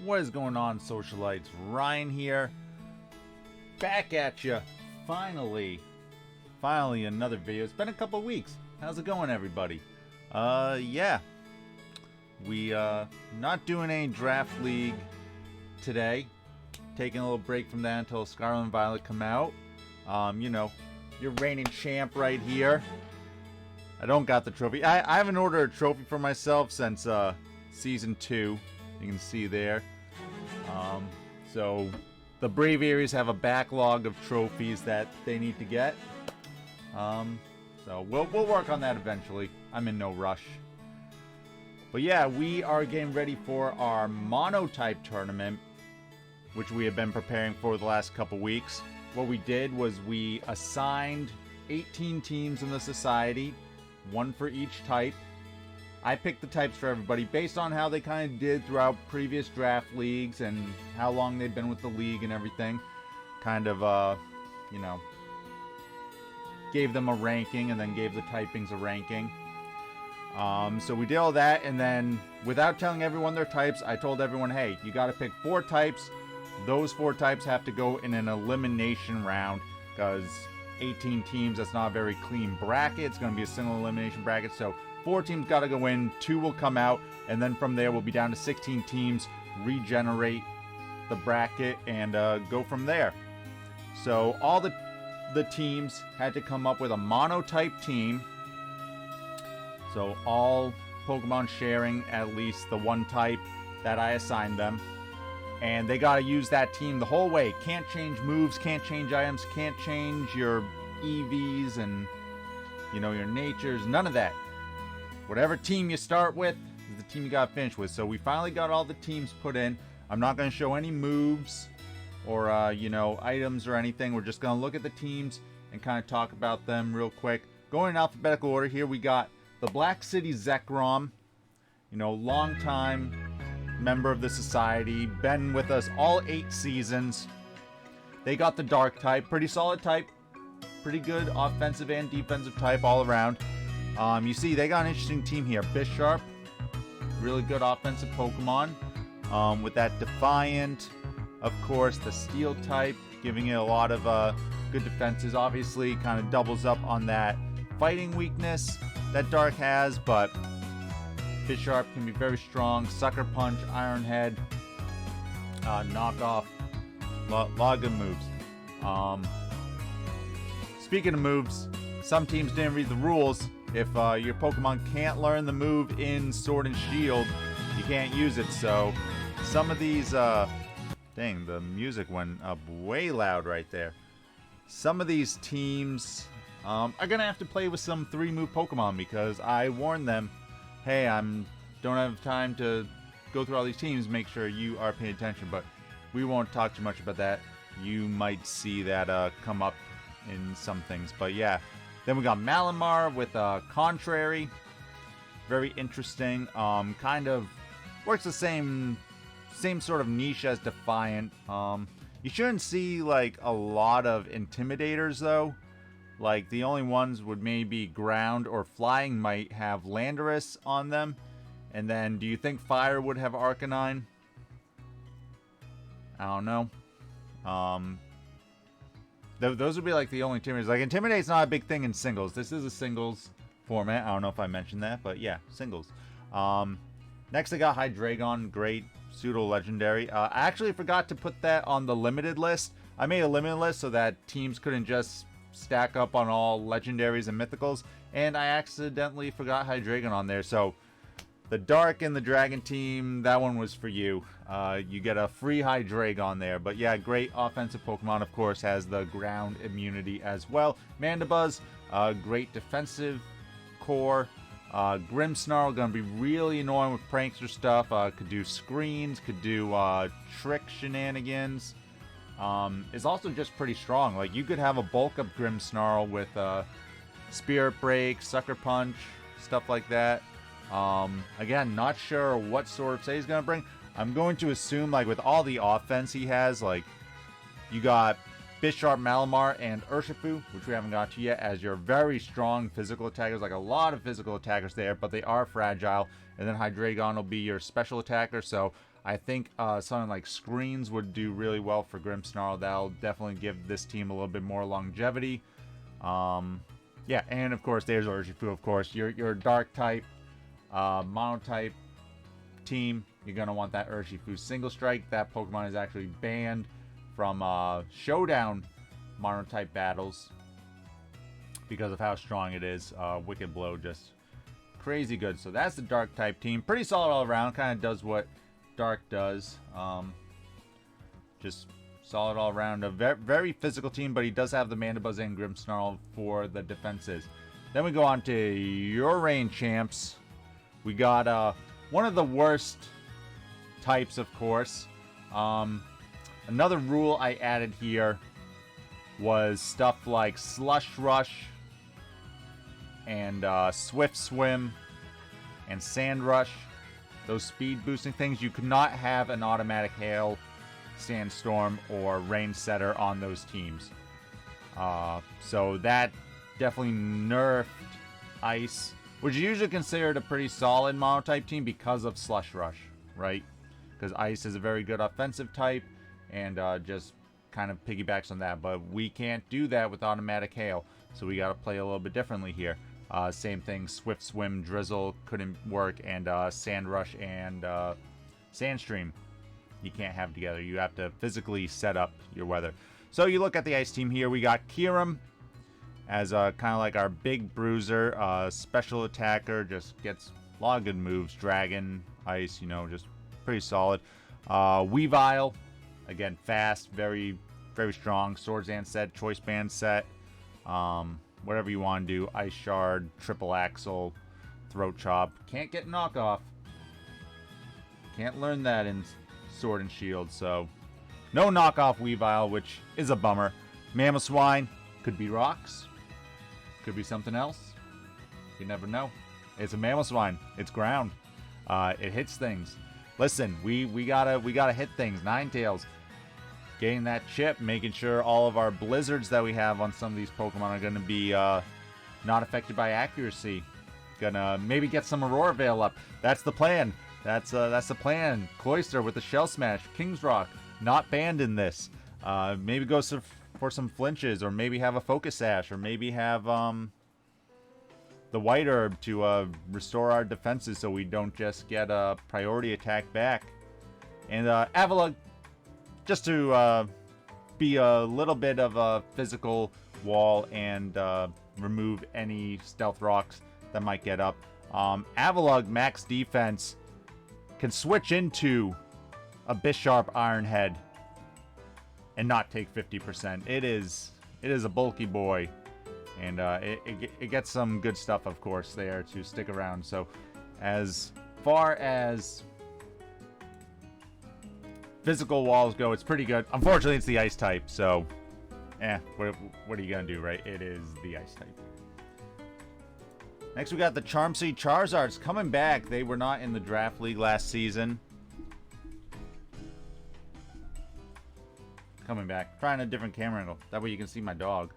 What is going on, Socialites? Ryan here. Back at you. Finally another video. It's been a couple weeks. How's it going, everybody? Yeah. We, not doing any draft league today. Taking a little break from that until Scarlet and Violet come out. You know, your reigning champ right here. I don't got the trophy. I haven't ordered a trophy for myself since, Season 2. You can see there. So the Brave Areas have a backlog of trophies that they need to get. So we'll work on that eventually. I'm in no rush. But yeah, we are getting ready for our Monotype tournament, which we have been preparing for the last couple weeks. What we did was we assigned 18 teams in the society, one for each type. I picked the types for everybody based on how they kind of did throughout previous draft leagues and how long they've been with the league and everything. Kind of, you know, gave them a ranking and then gave the typings a ranking. So we did all that, and then without telling everyone their types, I told everyone, hey, you got to pick 4 types. Those 4 types have to go in an elimination round because 18 teams, that's not a very clean bracket. It's going to be a single elimination bracket, so 4 teams got to go in, 2 will come out, and then from there we'll be down to 16 teams, regenerate the bracket, and go from there. So all the teams had to come up with a monotype team. So all Pokemon sharing at least the one type that I assigned them. And they got to use that team the whole way. Can't change moves, can't change items, can't change your EVs and, you know, your natures, none of that. Whatever team you start with is the team you got to finish with. So we finally got all the teams put in. I'm not going to show any moves or, you know, items or anything. We're just going to look at the teams and kind of talk about them real quick. Going in alphabetical order here, we got the Black City Zekrom. You know, long time member of the society. Been with us all 8 seasons. They got the Dark type. Pretty solid type. Pretty good offensive and defensive type all around. You see, they got an interesting team here. Bisharp, really good offensive Pokemon. With that Defiant, of course, the Steel type, giving it a lot of good defenses. Obviously, kind of doubles up on that fighting weakness that Dark has, but Bisharp can be very strong. Sucker Punch, Iron Head, Knockoff, lot of good moves. Speaking of moves, some teams didn't read the rules. If your Pokemon can't learn the move in Sword and Shield, you can't use it. So some of these, dang, the music went up way loud right there. Some of these teams are going to have to play with some 3-move Pokemon because I warned them, hey, don't have time to go through all these teams. Make sure you are paying attention. But we won't talk too much about that. You might see that come up in some things. But yeah. Then we got Malamar with Contrary. Very interesting. Kind of works the same sort of niche as Defiant. You shouldn't see like a lot of Intimidators though. Like the only ones would maybe Ground or Flying might have Landorus on them. And then do you think Fire would have Arcanine? I don't know. Those would be like the only Intimidators. Like Intimidate's not a big thing in singles. This is a singles format. I don't know if I mentioned that, but yeah, singles. Next I got Hydreigon, great pseudo legendary. I actually forgot to put that on the limited list. I made a limited list so that teams couldn't just stack up on all legendaries and mythicals, and I accidentally forgot Hydreigon on there. So the Dark and the Dragon team, that one was for you. You get a free Hydreigon there. But yeah, great offensive Pokemon, of course, has the ground immunity as well. Mandibuzz, great defensive core. Grimmsnarl, gonna be really annoying with prankster stuff. Could do screens, could do trick shenanigans. Is also just pretty strong. Like, you could have a bulk up Grimmsnarl with Spirit Break, Sucker Punch, stuff like that. Again, not sure what sort of set he's going to bring. I'm going to assume, like, with all the offense he has, like, you got Bisharp, Malamar, and Urshifu, which we haven't got to yet, as your very strong physical attackers. Like, a lot of physical attackers there, but they are fragile. And then Hydreigon will be your special attacker, so I think something like Screens would do really well for Grimmsnarl. That'll definitely give this team a little bit more longevity. Yeah, and of course, there's Urshifu, of course. Your Dark type, Monotype team, you're going to want that Urshifu Single Strike. That Pokemon is actually banned from Showdown Monotype battles because of how strong it is. Wicked Blow, just crazy good. So that's the Dark type team. Pretty solid all around. Kind of does what Dark does. Just solid all around. A very physical team, but he does have the Mandibuzz and Grimmsnarl for the defenses. Then we go on to your reign champs. We got one of the worst types, of course. Another rule I added here was stuff like Slush Rush and Swift Swim and Sand Rush. Those speed boosting things, you could not have an automatic Hail, Sandstorm, or Rain Setter on those teams. So that definitely nerfed Ice, which is usually considered a pretty solid Monotype team because of Slush Rush, right? Because Ice is a very good offensive type and just kind of piggybacks on that. But we can't do that with automatic Hail, so we got to play a little bit differently here. Same thing, Swift Swim, Drizzle couldn't work, and Sand Rush and Sandstream you can't have together. You have to physically set up your weather. So you look at the Ice team here. We got Kyurem as kind of like our big bruiser, special attacker, just gets a lot of good moves. Dragon, Ice, you know, just pretty solid. Weavile, again, fast, very strong. Swords and set, Choice Band set. Whatever you want to do. Ice Shard, Triple Axle, Throat Chop. Can't get knockoff. Can't learn that in Sword and Shield, so no knockoff Weavile, which is a bummer. Mamoswine could be rocks. Could be something else. You never know. It's a Mamoswine. It's ground. It hits things. Listen, we gotta hit things. Ninetales. Getting that chip, making sure all of our blizzards that we have on some of these Pokemon are going to be not affected by accuracy. Gonna maybe get some Aurora Veil up. That's the plan. That's the plan. Cloyster with the Shell Smash. King's Rock, not banned in this. Maybe go for some flinches, or maybe have a Focus Sash, or maybe have the White Herb to restore our defenses so we don't just get a priority attack back. And Avalugg, just to be a little bit of a physical wall and remove any Stealth Rocks that might get up. Avalugg max defense can switch into a Bisharp Ironhead and not take 50%. It is a bulky boy, and it gets some good stuff, of course, there to stick around. So as far as physical walls go, it's pretty good. Unfortunately, it's the Ice type, so what are you gonna do, right? It is the Ice type. Next, we got the Charmsy Charizards coming back. They were not in the Draft League last season. Coming back. Trying a different camera angle. That way you can see my dog.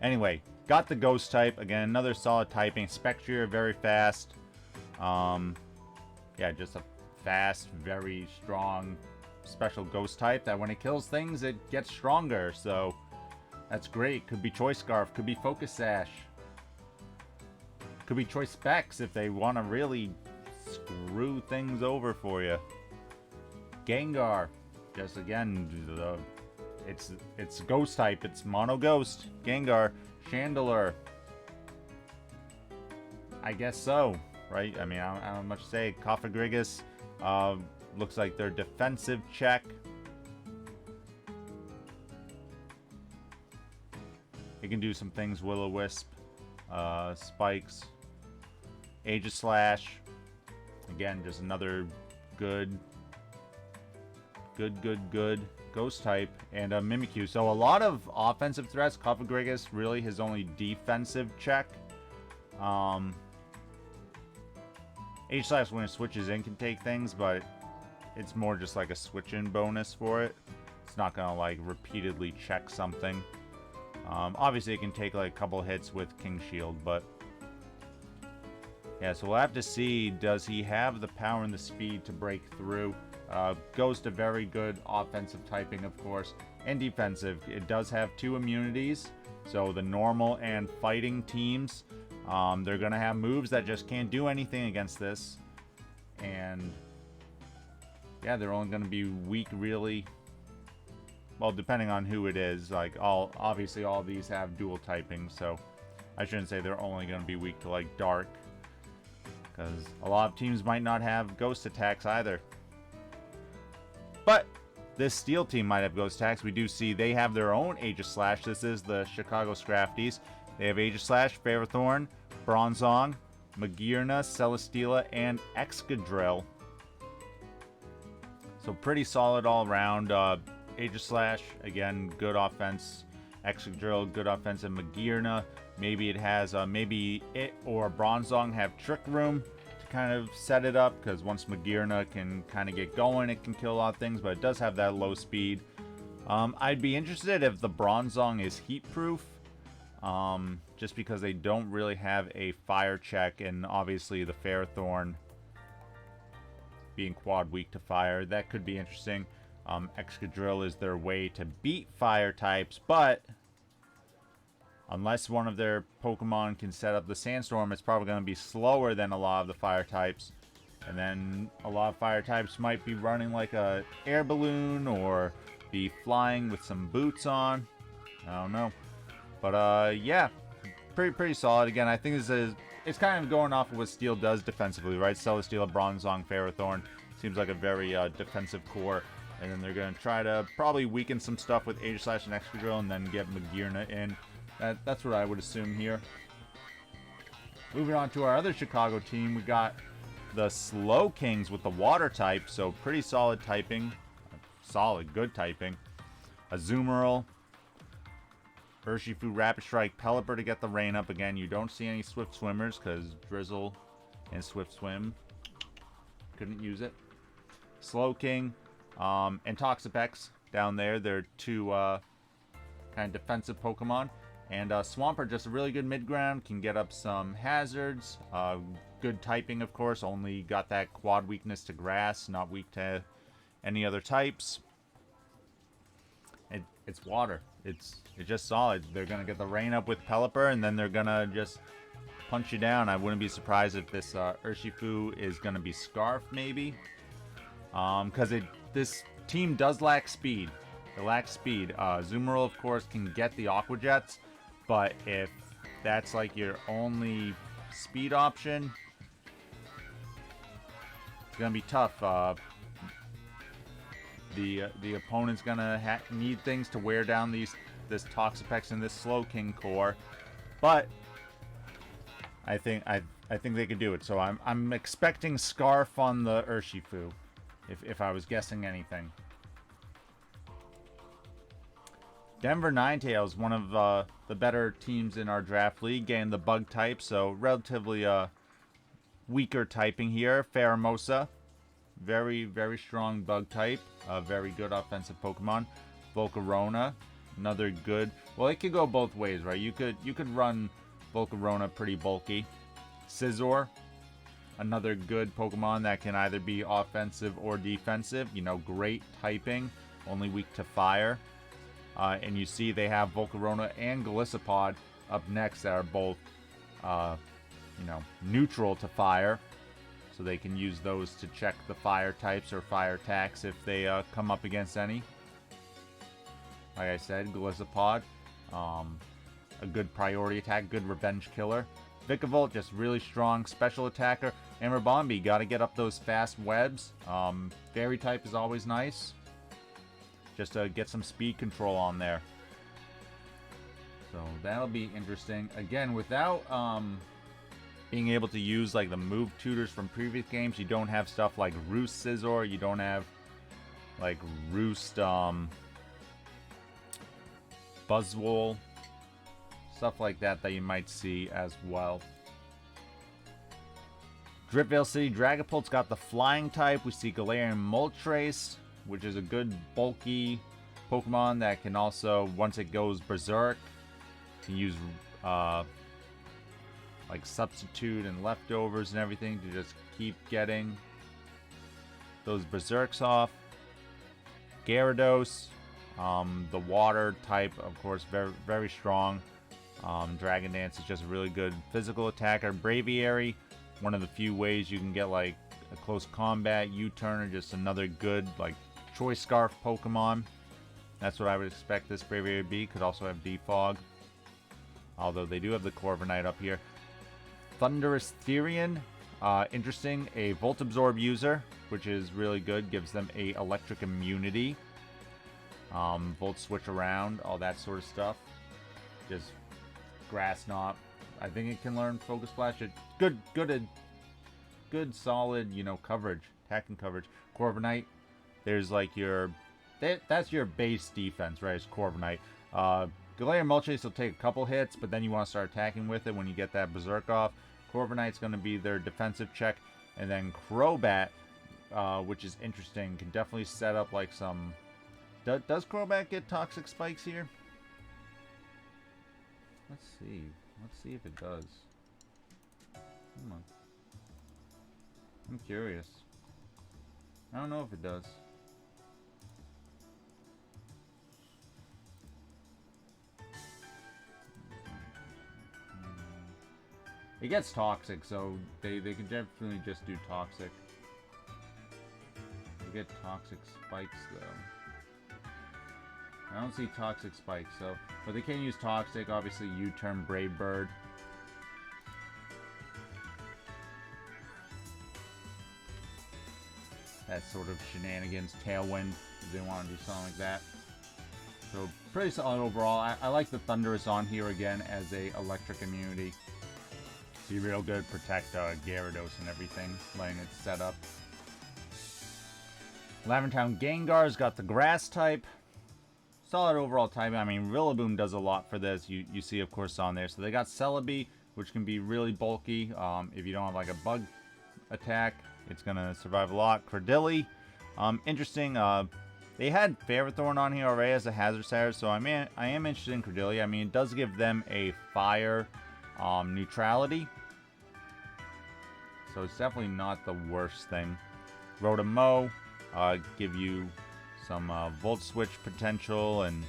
Anyway, got the Ghost type. Again, another solid typing. Spectrier, very fast. Yeah, just a fast, very strong special Ghost type that when it kills things, it gets stronger. So that's great. Could be Choice Scarf. Could be Focus Sash. Could be Choice Specs if they want to really screw things over for you. Gengar. Just again, it's Ghost type. It's Mono Ghost. Gengar. Chandelure. I guess so, right? I mean, I don't have much to say. Cofagrigus. Looks like their defensive check. It can do some things. Will-O-Wisp, Spikes, Aegislash. Again, just another good Ghost type, and a Mimikyu. So a lot of offensive threats. Cofagrigus really his only defensive check. Aegislash when it switches in can take things, but it's more just like a switch-in bonus for it. It's not gonna like repeatedly check something. Obviously, it can take like a couple hits with King Shield, but Yeah, so we'll have to see, does he have the power and the speed to break through? Goes to very good offensive typing, of course, and defensive. It does have 2 immunities, so the normal and fighting teams, they're going to have moves that just can't do anything against this. And yeah, they're only going to be weak, really. Well, depending on who it is. Like, obviously all these have dual typing, so I shouldn't say they're only going to be weak to, like, dark. Because a lot of teams might not have ghost attacks either. But this steel team might have ghost attacks. We do see they have their own Aegislash. This is the Chicago Scrafties. They have Aegislash, Ferrothorn, Bronzong, Magearna, Celesteela, and Excadrill. So pretty solid all around. Aegislash, again, good offense. Excadrill, good offense. And Magearna, maybe it has, maybe it or Bronzong have Trick Room to kind of set it up, because once Magearna can kind of get going, it can kill a lot of things, but it does have that low speed. I'd be interested if the Bronzong is heat proof, just because they don't really have a fire check, and obviously the Ferrothorn being quad weak to fire, that could be interesting. Excadrill is their way to beat fire types, but unless one of their Pokemon can set up the Sandstorm, it's probably going to be slower than a lot of the fire types. And then a lot of fire types might be running like a air balloon or be flying with some boots on. I don't know. But yeah, pretty solid. Again, I think it's kind of going off of what Steel does defensively, right? Celesteela, Bronzong, Ferrothorn seems like a very defensive core. And then they're going to try to probably weaken some stuff with Aegislash and Excadrill and then get Magearna in. That's what I would assume here. Moving on to our other Chicago team, we got the Slowkings with the water type, so pretty solid typing. Solid, good typing. Azumarill, Urshifu, Rapid Strike, Pelipper to get the rain up. Again, you don't see any Swift Swimmers because Drizzle and Swift Swim couldn't use it. Slowking, and Toxapex down there. They're 2 kind of defensive Pokemon. And Swampert, just a really good mid-ground, can get up some hazards. Good typing, of course, only got that quad weakness to grass, not weak to any other types. It's water. It's just solid. They're going to get the rain up with Pelipper, and then they're going to just punch you down. I wouldn't be surprised if this Urshifu is going to be Scarf, maybe. Because this team does lack speed. It lacks speed. Azumarill, of course, can get the Aqua Jets, but if that's like your only speed option, it's gonna be tough. The opponent's gonna need things to wear down this Toxapex and this Slowking core, but I think they could do it. So I'm expecting Scarf on the Urshifu, if I was guessing anything. Denver Ninetales, one of the better teams in our draft league, gained the bug type, so relatively weaker typing here. Pheromosa, very, very strong bug type, very good offensive Pokemon. Volcarona, another good. Well, it could go both ways, right? You could run Volcarona pretty bulky. Scizor, another good Pokemon that can either be offensive or defensive. You know, great typing, only weak to fire. And you see they have Volcarona and Golisopod up next that are both, neutral to fire. So they can use those to check the fire types or fire attacks if they come up against any. Like I said, Golisopod, a good priority attack, good revenge killer. Vikavolt, just really strong special attacker. And Ribombee, got to get up those fast webs. Fairy type is always nice, just to get some speed control on there. So that'll be interesting. Again, without being able to use like the move tutors from previous games, you don't have stuff like Roost Scizor, you don't have like Roost Buzzwole, stuff like that you might see as well. Drippvale City Dragapult's got the flying type. We see Galarian Moltres, which is a good bulky Pokemon that can also, once it goes berserk, can use like substitute and leftovers and everything to just keep getting those berserks off. Gyarados, the water type, of course, very, very strong. Dragon Dance is just a really good physical attacker. Braviary, one of the few ways you can get like a close combat U-turn, or just another good like Choice Scarf Pokemon. That's what I would expect this Braviary to be. Could also have Defog, although they do have the Corviknight up here. Thundurus Therian, interesting, a Volt Absorb user, which is really good, gives them a electric immunity. Volt switch around, all that sort of stuff. Just Grass Knot. I think it can learn Focus Flash. Good solid, you know, coverage, attacking coverage. Corviknight, there's like your, that's your base defense, right? It's Corviknight. Galarian Moltres will take a couple hits, but then you want to start attacking with it when you get that Berserk off. Corviknight's going to be their defensive check, and then Crobat, which is interesting, can definitely set up like some. Does Crobat get Toxic Spikes here? Let's see. Let's see if it does. Come on. I'm curious. I don't know if it does. It gets Toxic, so they can definitely just do Toxic. They get Toxic Spikes, though. I don't see Toxic Spikes, so... But they can use Toxic, obviously U-turn Brave Bird. That sort of shenanigans, Tailwind, if they want to do something like that. So, pretty solid overall. I like the Thundurus on here again as a electric immunity. Be real good, protect Gyarados and everything, letting it set up. Laventown Gengar's got the Grass type. Solid overall type. I mean, Rillaboom does a lot for this. You see, of course, on there. So they got Celebi, which can be really bulky. If you don't have like a bug attack, it's gonna survive a lot. Cradilly, interesting. They had Ferrothorn on here already as a hazard setter, so I am interested in Cradilly. I mean, it does give them a fire neutrality, so it's definitely not the worst thing. Rotom-Mow, give you some Volt Switch potential and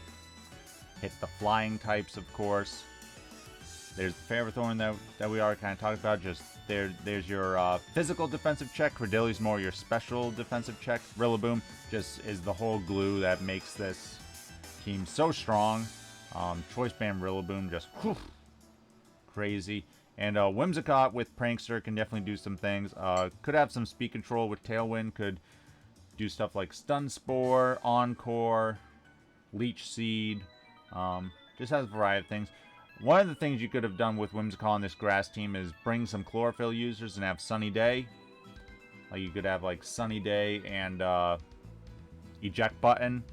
hit the flying types, of course. There's the Ferrothorn that we already kind of talked about. Just there's your physical defensive check. Cradilly's more your special defensive check. Rillaboom just is the whole glue that makes this team so strong. Choice Band Rillaboom just whew, crazy. And Whimsicott with Prankster can definitely do some things. Could have some speed control with Tailwind. Could do stuff like Stun Spore, Encore, Leech Seed. Just has a variety of things. One of the things you could have done with Whimsicott on this grass team is bring some Chlorophyll users and have Sunny Day. Like you could have like Sunny Day and Eject Button.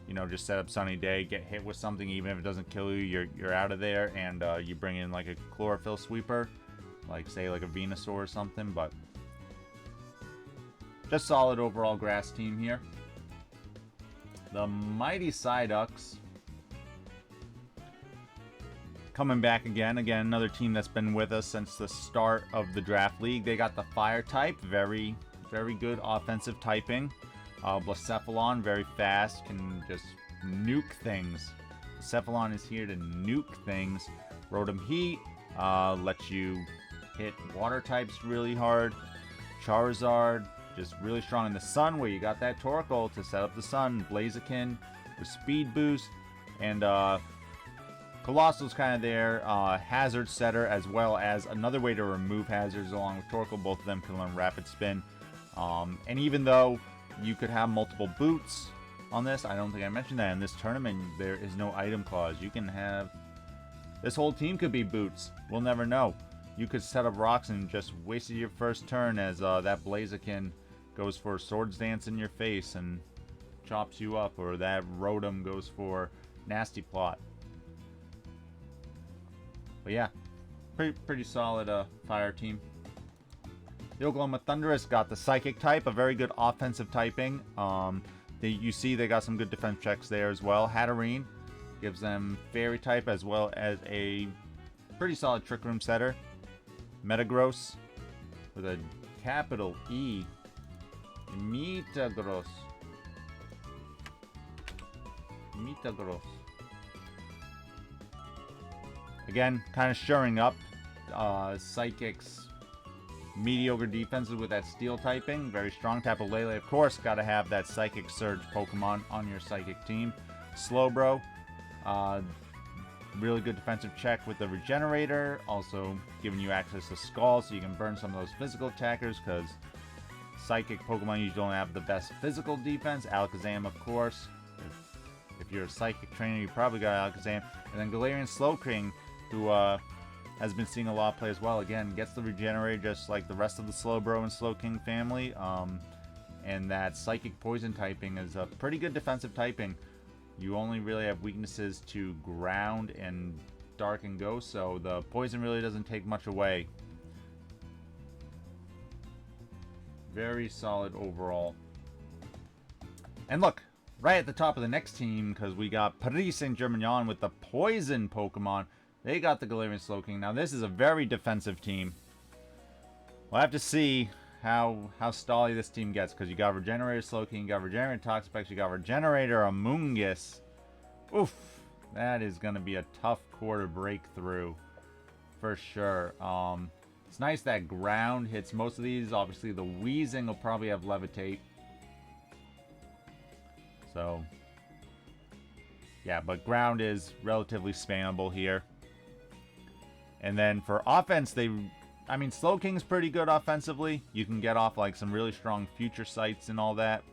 You know, just set up Sunny Day, get hit with something, even if it doesn't kill you, you're out of there, and you bring in like a Chlorophyll Sweeper, like say like a Venusaur or something. But just solid overall grass team here. The mighty Psyducks coming back again. Another team that's been with us since the start of the draft league. They got the Fire type, very good offensive typing. Blacephalon, very fast, can just nuke things. Blacephalon is here to nuke things. Rotom Heat lets you hit water types really hard. Charizard, just really strong in the sun, where you got that Torkoal to set up the sun. Blaziken with speed boost. And Colossal's kind of their hazard setter, as well as another way to remove hazards along with Torkoal. Both of them can learn Rapid Spin. And even though you could have multiple boots on this, I don't think I mentioned that in this tournament, there is no item clause. You can have... This whole team could be boots. We'll never know. You could set up rocks and just wasted your first turn as that Blaziken goes for Swords Dance in your face and chops you up, or that Rotom goes for Nasty Plot. But yeah, pretty solid fire team. The Oklahoma Thunderous got the Psychic type, a very good offensive typing. You see they got some good defense checks there as well. Hatterene gives them Fairy type, as well as a pretty solid Trick Room setter. Metagross with a capital E. Metagross. Metagross. Again, kind of shoring up Psychic's mediocre defenses with that Steel typing. Very strong. Tapu Lele, of course, got to have that Psychic Surge Pokemon on your Psychic team. Slowbro, really good defensive check with the Regenerator. Also giving you access to Skull so you can burn some of those physical attackers because Psychic Pokemon usually don't have the best physical defense. Alakazam, of course. If you're a Psychic trainer, you probably got Alakazam. And then Galarian Slowking, who has been seeing a lot of play as well. Again, gets the Regenerator just like the rest of the Slowbro and Slowking family. And that Psychic Poison typing is a pretty good defensive typing. You only really have weaknesses to Ground and Dark and Ghost, so the Poison really doesn't take much away. Very solid overall. And look, right at the top of the next team, because we got Paris Saint-Germain with the Poison Pokemon. They got the Galarian Slowking. Now this is a very defensive team. We'll have to see how stally this team gets, because you got Regenerator Slowking, you got Regenerator Toxapex, you got Regenerator Amoonguss. Oof, that is going to be a tough core to break through for sure. It's nice that Ground hits most of these. Obviously the Weezing will probably have Levitate. So yeah, but Ground is relatively spammable here. And then for offense, I mean, Slowking's pretty good offensively. You can get off like some really strong Future Sights and all that.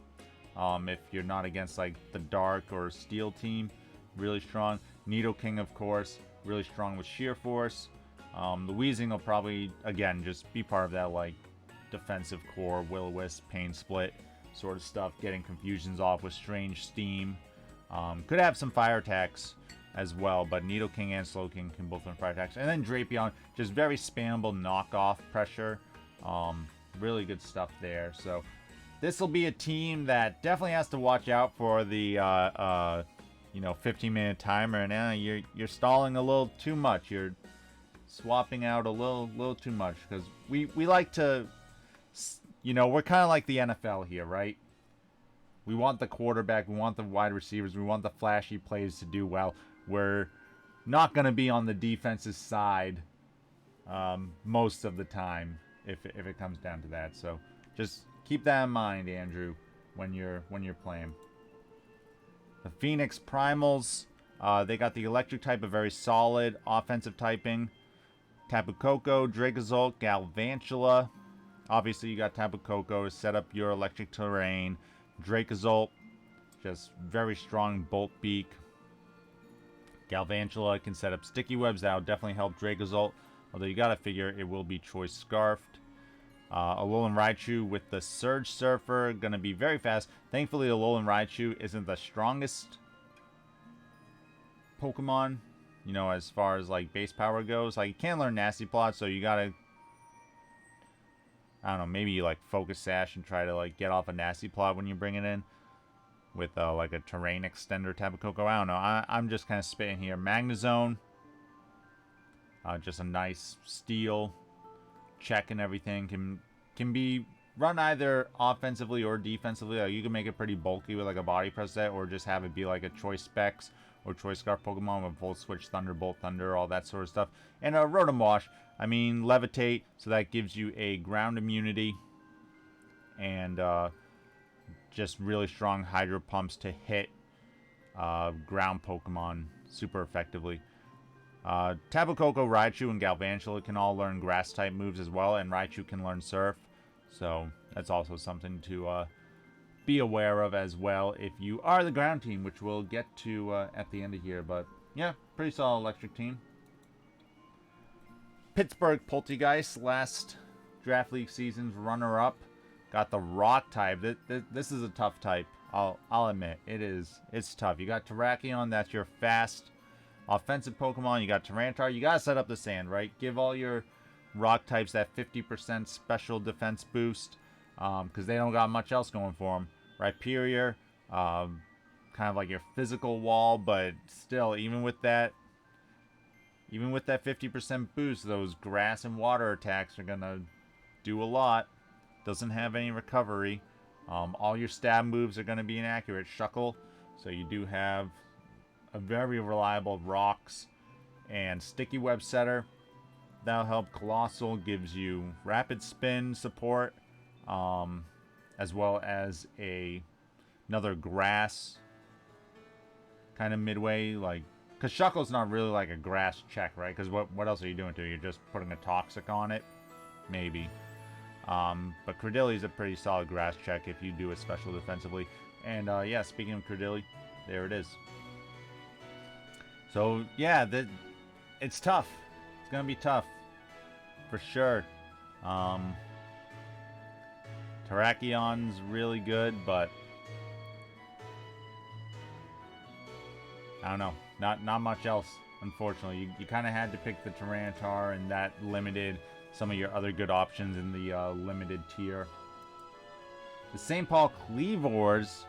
If you're not against like the Dark or Steel team, really strong. Nidoking, of course, really strong with Sheer Force. The Weezing will probably, again, just be part of that like defensive core, Will-O-Wisp, Pain Split sort of stuff. Getting Confusions off with Strange Steam. Could have some fire attacks as well, but Nidoking and Slowking can both run fire attacks. And then Drapion, just very spammable knockoff pressure. Really good stuff there. So this will be a team that definitely has to watch out for the 15-minute timer. And now you're stalling a little too much. You're swapping out a little too much, because we like to, we're kind of like the NFL here, right? We want the quarterback, we want the wide receivers, we want the flashy plays to do well. We're not going to be on the defensive side most of the time if it comes down to that. So just keep that in mind, Andrew, when you're playing. The Phoenix Primals, they got the electric type, a very solid offensive typing. Tapu Koko, Dracozolt, Galvantula. Obviously, you got Tapu Koko to set up your electric terrain. Dracozolt, just very strong Bolt Beak. Galvantula can set up sticky webs. That will definitely help Dracozolt. Although you gotta figure it will be Choice Scarfed. Alolan Raichu with the Surge Surfer, gonna be very fast. Thankfully, Alolan Raichu isn't the strongest Pokemon, as far as like base power goes. Like, you can learn Nasty Plot, so you gotta, I don't know, maybe like Focus Sash and try to like get off a Nasty Plot when you bring it in. With like a Terrain Extender Tapu Koko. I don't know. I'm just kind of spitting here. Magnezone. Just a nice Steel check and everything. Can be run either offensively or defensively. Like, you can make it pretty bulky with like a Body Press set, or just have it be like a Choice Specs or Choice Scarf Pokemon with Volt Switch, Thunderbolt, Thunder, all that sort of stuff. And a Rotom Wash. I mean, Levitate, so that gives you a ground immunity. And just really strong Hydro Pumps to hit ground Pokemon super effectively. Tapu Koko, Raichu, and Galvantula can all learn Grass-type moves as well, and Raichu can learn Surf. So that's also something to be aware of as well if you are the ground team, which we'll get to at the end of here. But yeah, pretty solid electric team. Pittsburgh Poltergeist, last Draft League season's runner-up. Got the Rock type. This is a tough type. I'll admit it's tough. You got Terrakion, that's your fast offensive Pokemon. You got Tyranitar. You gotta set up the sand, right? Give all your Rock types that 50% special defense boost, because they don't got much else going for them. Rhyperior, kind of like your physical wall, but still, even with that, even with that 50% boost, those grass and water attacks are going to do a lot. Doesn't have any recovery. All your stab moves are going to be inaccurate. Shuckle. So you do have a very reliable Rocks and Sticky Web Setter. That'll help. Colossal gives you rapid spin support, as well as another grass kind of midway, like, because Shuckle's not really like a grass check, right? Because what else are you doing to it? You're just putting a Toxic on it, maybe. But Credilli's a pretty solid grass check if you do it special defensively. And yeah, speaking of Credilli, there it is. So yeah, it's tough. It's gonna be tough for sure. Terrakion's really good, but I don't know. Not much else, unfortunately. You kind of had to pick the Tyranitar, and that limited some of your other good options in the limited tier. The St. Paul Cleavers,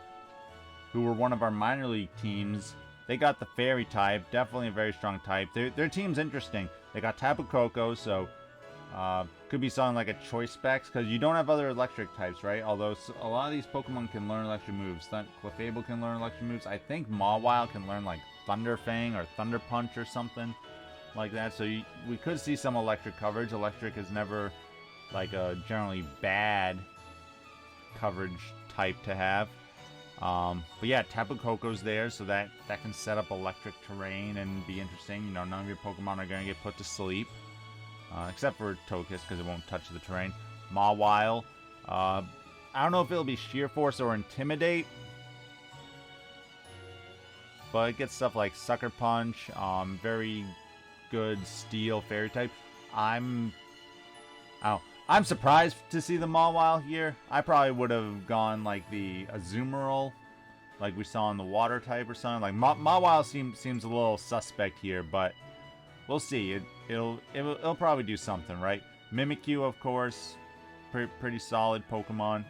who were one of our minor league teams, they got the Fairy type. Definitely a very strong type. Their team's interesting. They got Tapu Koko, so could be something like a choice specs, because you don't have other electric types, right? Although a lot of these Pokemon can learn electric moves. Clefable can learn electric moves. I think Mawile can learn like Thunder Fang or Thunder Punch or something like that. So we could see some electric coverage. Electric is never like a generally bad coverage type to have. But yeah, Tapu Koko's there, so that can set up electric terrain and be interesting. You know, none of your Pokemon are going to get put to sleep. Except for Togekiss, because it won't touch the terrain. Mawile. I don't know if it'll be Sheer Force or Intimidate. But it gets stuff like Sucker Punch. Very good Steel Fairy type. I'm surprised to see the Mawile here. I probably would have gone like the Azumarill, like we saw in the Water type or something. Like Mawile seems a little suspect here, but we'll see. It'll probably do something, right? Mimikyu, of course, pretty solid Pokemon.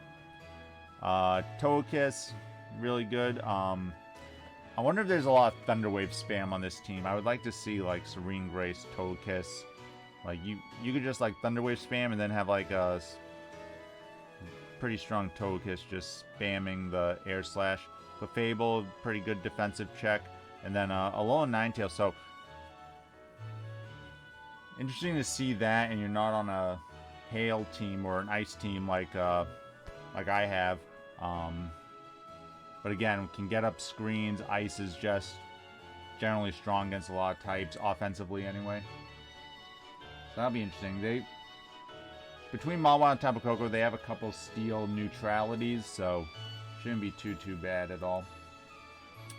Togekiss, really good. I wonder if there's a lot of Thunder Wave spam on this team. I would like to see like Serene Grace, Togekiss. Like you could just like Thunder Wave spam and then have like a pretty strong Togekiss just spamming the Air Slash. Clefable, pretty good defensive check, and then Alolan Ninetales. So interesting to see that, and you're not on a Hail team or an Ice team like I have. But again, we can get up screens. Ice is just generally strong against a lot of types, offensively anyway. So that'll be interesting. Between Mawile and Tapu Koko, they have a couple Steel neutralities, so shouldn't be too bad at all.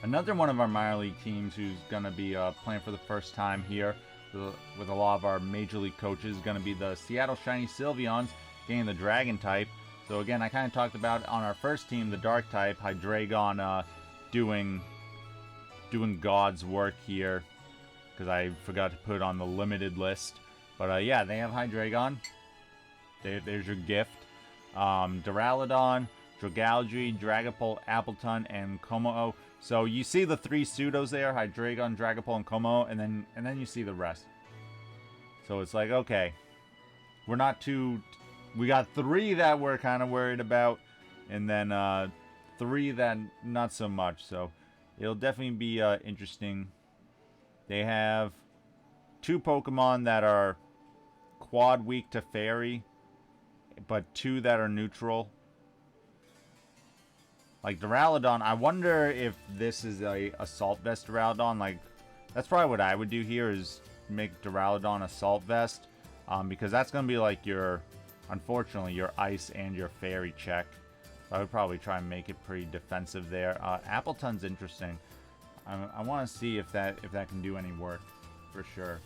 Another one of our minor league teams who's going to be playing for the first time here with a lot of our major league coaches is going to be the Seattle Shiny Sylveons, getting the Dragon type. So again, I kind of talked about on our first team, the Dark type, Hydreigon doing God's work here, because I forgot to put it on the limited list. But yeah, they have Hydreigon. There's your gift. Duraludon, Dragalge, Dragapult, Appletun, and Kommo-o. So you see the three pseudos there, Hydreigon, Dragapult, and Kommo-o, and then you see the rest. So it's like, okay, we're not too... We got three that we're kind of worried about, and then three that not so much. So it'll definitely be interesting. They have two Pokemon that are quad weak to Fairy, but two that are neutral. Like Duraludon, I wonder if this is a Assault Vest Duraludon. Like, that's probably what I would do here, is make Duraludon Assault Vest. Because that's going to be like your, unfortunately, your Ice and your Fairy check. So I would probably try and make it pretty defensive there. Appleton's interesting. I want to see if that can do any work, for sure.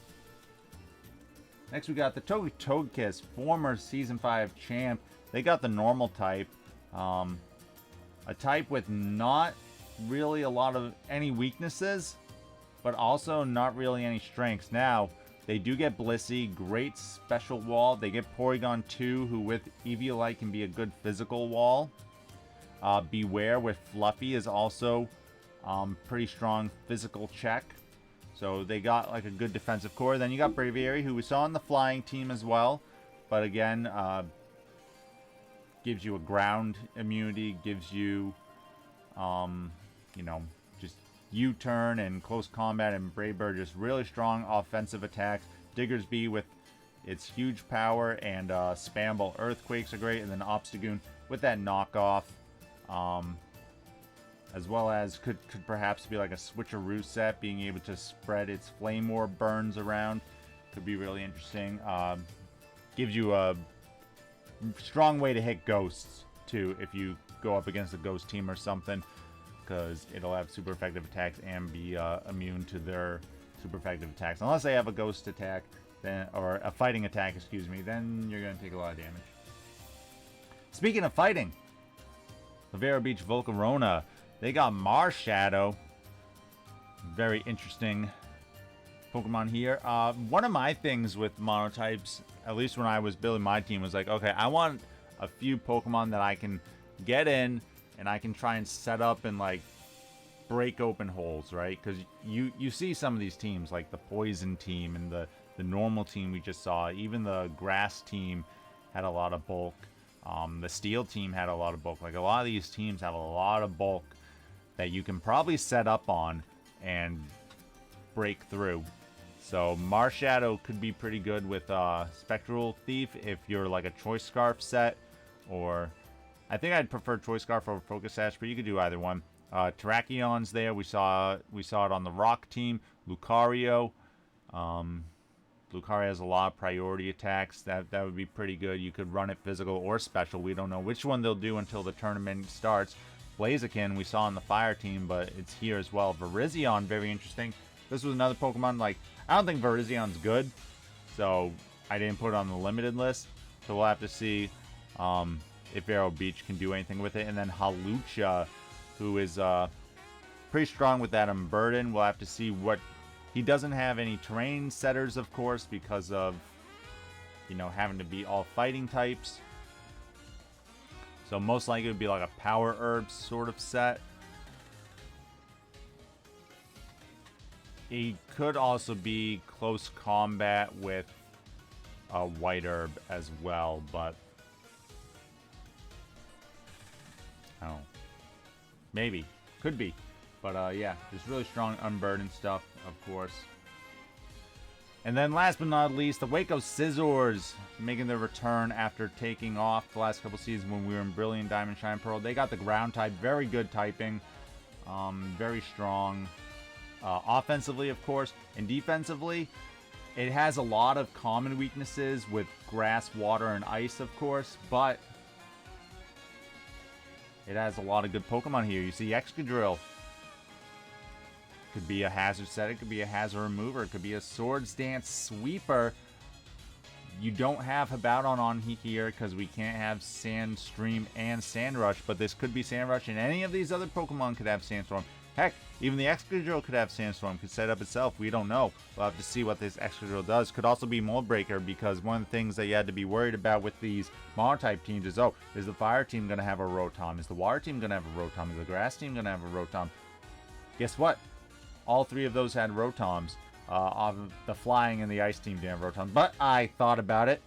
Next we got the Toby Toadcast, former Season 5 champ. They got the normal type. A type with not really a lot of any weaknesses, but also not really any strengths. Now, they do get Blissey, great special wall. They get Porygon 2, who with Eviolite can be a good physical wall. Beware with Fluffy is also pretty strong physical check. So they got like a good defensive core. Then you got Braviary, who we saw on the flying team as well. But again, gives you a ground immunity, gives you, you know, just U-turn and close combat, and Brave Bird just really strong offensive attacks. Diggersby with its huge power, and Spamble Earthquakes are great, and then Obstagoon with that knockoff, as well as could perhaps be like a switcheroo set, being able to spread its Flame Orb burns around. Could be really interesting. Gives you a strong way to hit ghosts too if you go up against a ghost team or something, because it'll have super effective attacks and be immune to their super effective attacks. Unless they have a ghost attack, then, or a fighting attack, excuse me, then you're going to take a lot of damage. Speaking of fighting, the Vero Beach Volcarona, they got Marsh Shadow. Very interesting Pokemon here. One of my things with monotypes, at least when I was building my team, was like, okay, I want a few Pokemon that I can get in and I can try and set up and like break open holes, right? Because you see some of these teams, like the Poison team and the normal team we just saw. Even the Grass team had a lot of bulk. The Steel team had a lot of bulk. Like, a lot of these teams have a lot of bulk that you can probably set up on and break through. So Marsh Shadow could be pretty good with Spectral Thief if you're like a Choice Scarf set, or I think I'd prefer Choice Scarf over Focus Sash, but you could do either one. Terrakions there. We saw it on the Rock team. Lucario. Lucario has a lot of priority attacks. That would be pretty good. You could run it physical or special. We don't know which one they'll do until the tournament starts. Blaziken we saw on the Fire team, but it's here as well. Virizion, very interesting. This was another Pokemon, like, I don't think Virizion's good, so I didn't put it on the limited list. So we'll have to see if Vero Beach can do anything with it. And then Hawlucha, who is pretty strong with that Unburden. We'll have to see what... He doesn't have any terrain setters, of course, because of, you know, having to be all fighting types. So most likely it would be like a Power Herb sort of set. He could also be close combat with a White Herb as well, but... Oh. Maybe. Could be. But yeah, just really strong Unburdened stuff, of course. And then last but not least, the Waco Scizors making their return after taking off the last couple seasons when we were in Brilliant Diamond, Shine Pearl. They got the ground type, very good typing, very strong offensively, of course, and defensively. It has a lot of common weaknesses with grass, water, and ice, of course, but it has a lot of good Pokemon here. You see Excadrill. Could be a hazard set, it could be a hazard remover, it could be a Swords Dance sweeper. You don't have Hibaudon on here because we can't have Sandstream and Sandrush, but this could be Sandrush, and any of these other Pokemon could have Sandstorm. Heck, even the Excadrill could have Sandstorm, could set up itself, we don't know. We'll have to see what this Excadrill does. Could also be Mold Breaker, because one of the things that you had to be worried about with these Monotype teams is, oh, is the Fire team going to have a Rotom? Is the Water team going to have a Rotom? Is the Grass team going to have a Rotom? Guess what? All three of those had Rotoms. On the Flying and the Ice team didn't have Rotoms. But I thought about it.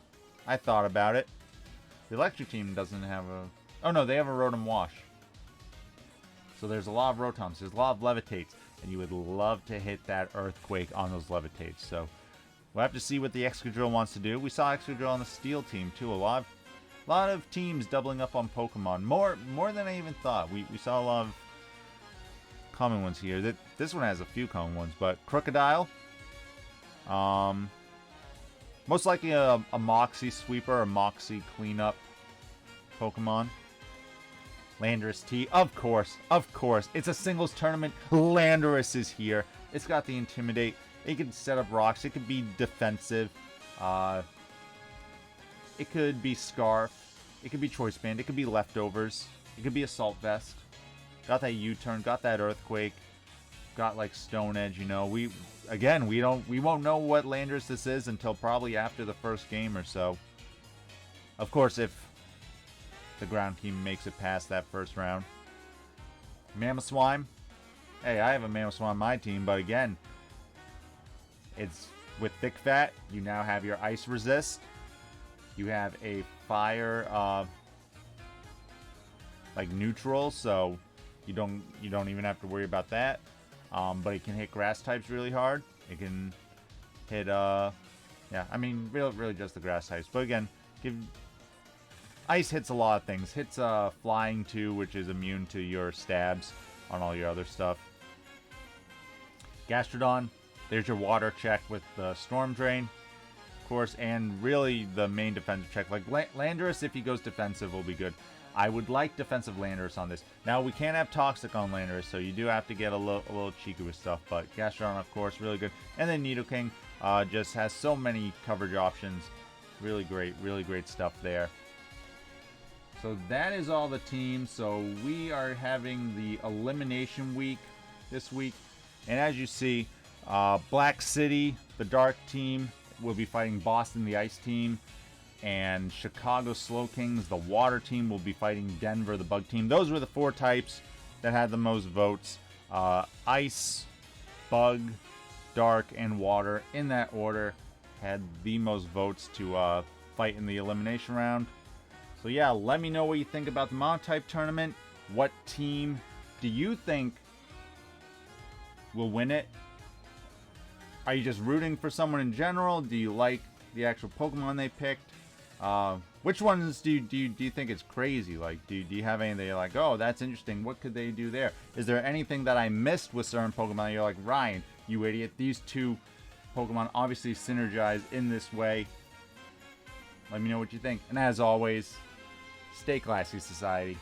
The Electric team doesn't have a... Oh no, they have a Rotom Wash. So there's a lot of Rotoms. There's a lot of Levitates. And you would love to hit that Earthquake on those Levitates. So we'll have to see what the Excadrill wants to do. We saw Excadrill on the Steel team too. A lot of teams doubling up on Pokemon. More than I even thought. We saw a lot of common ones here. This one has a few common ones, but Crocodile, most likely a Moxie Sweeper, a Moxie Cleanup Pokemon. Landorus T, of course, it's a singles tournament. Landorus is here. It's got the Intimidate. It can set up rocks. It could be defensive. It could be Scarf. It could be Choice Band. It could be Leftovers. It could be Assault Vest. Got that U-turn, got that Earthquake, got like Stone Edge, you know. We won't know what Landorus this is until probably after the first game or so. Of course, if the ground team makes it past that first round. Mamoswine. Hey, I have a Mamoswine on my team, but again, It's with Thick Fat. You now have your Ice Resist. You have a Fire like neutral, so you don't even have to worry about that. But it can hit Grass types really hard. It can hit yeah, I mean really just the Grass types. But again, Ice hits a lot of things. Hits Flying too, which is immune to your stabs on all your other stuff. Gastrodon, there's your water check with the Storm Drain, of course, and really the main defensive check. Like Landorus, if he goes defensive, will be good. I would like defensive Landorus on this. Now, we can't have Toxic on Landorus, so you do have to get a little cheeky with stuff, but Gastrodon, of course, really good. And then Nidoking just has so many coverage options. Really great stuff there. So that is all the teams. So we are having the Elimination Week this week. And as you see, Black City, the Dark team, will be fighting Boston, the Ice team. And Chicago Slowkings, the Water team, will be fighting Denver, the Bug team. Those were the 4 types that had the most votes. Ice, Bug, Dark, and Water, in that order, had the most votes to fight in the elimination round. So yeah, let me know what you think about the Monotype tournament. What team do you think will win it? Are you just rooting for someone in general? Do you like the actual Pokemon they picked? Which ones do you think is crazy? Like, do you have any that you're like, oh, that's interesting, what could they do there? Is there anything that I missed with certain Pokemon that you're like, Ryan, you idiot, these 2 Pokemon obviously synergize in this way? Let me know what you think. And as always, stay classy, society.